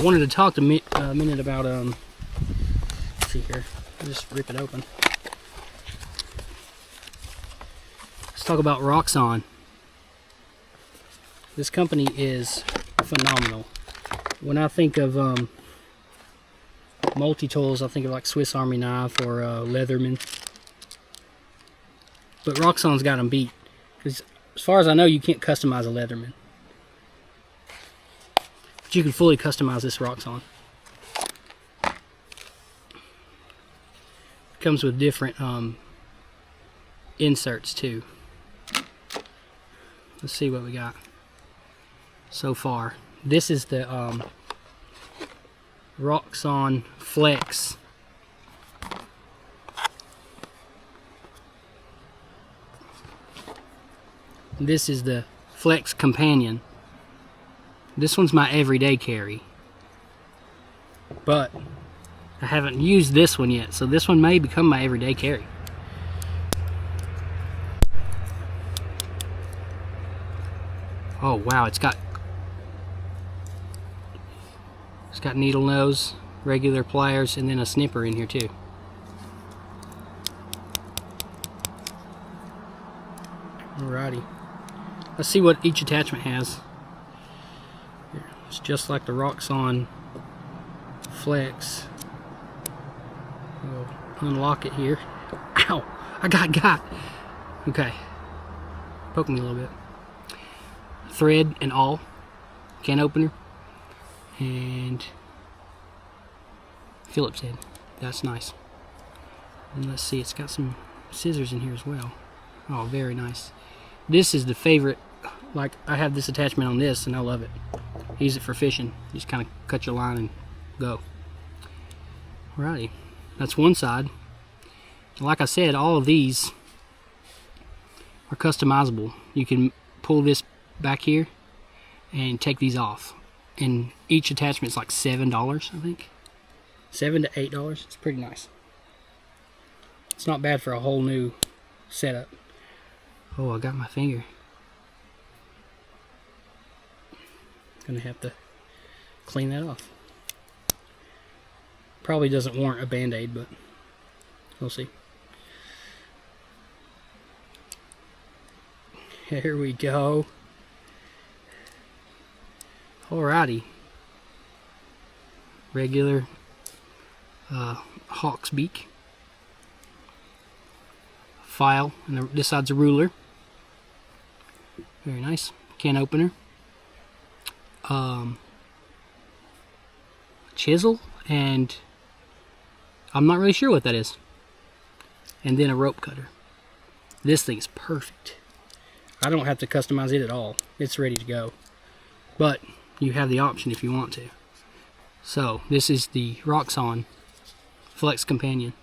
I wanted to talk a minute about, let's see here, I'll just rip it open. Let's talk about Roxxon. This company is phenomenal. When I think of multi-tools, I think of like Swiss Army knife or Leatherman. But Roxxon's got them beat. Because as far as I know, you can't customize a Leatherman. But you can fully customize this Roxxon. It comes with different inserts too. Let's see what we got so far. This is the Roxxon Flex. This is the Flex Companion. This one's my everyday carry, but I haven't used this one yet, so this one may become my everyday carry. Oh wow, it's got needle nose, regular pliers, and then a snipper in here too. Alrighty, let's see what each attachment has. It's just like the Roxxon Flex. We'll unlock it here. Ow! I got. Okay, poke me a little bit. Thread and all, can opener, and Phillips head. That's nice. And let's see, it's got some scissors in here as well. Oh, very nice. This is the favorite. Like, I have this attachment on this and I love it. Use it for fishing. Just kind of cut your line and go. Alrighty, that's one side. Like I said, all of these are customizable. You can pull this back here and take these off, and each attachment is like $7, I think. $7 to $8. It's pretty nice. It's not bad for a whole new setup. Oh, I got my finger. Gonna have to clean that off. Probably doesn't warrant a band-aid, but we'll see. Here we go. Alrighty. Regular hawk's beak. File, and this side's a ruler. Very nice. Can opener. Chisel, and I'm not really sure what that is. And then a rope cutter. This thing is perfect. I don't have to customize it at all. It's ready to go. But you have the option if you want to. So this is the Roxxon Flex Companion.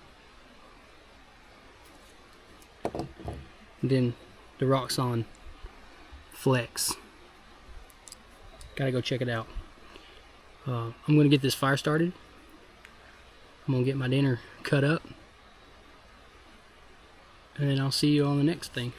And then the Roxxon Flex. Gotta go check it out. I'm gonna get this fire started. I'm gonna get my dinner cut up. And then I'll see you on the next thing.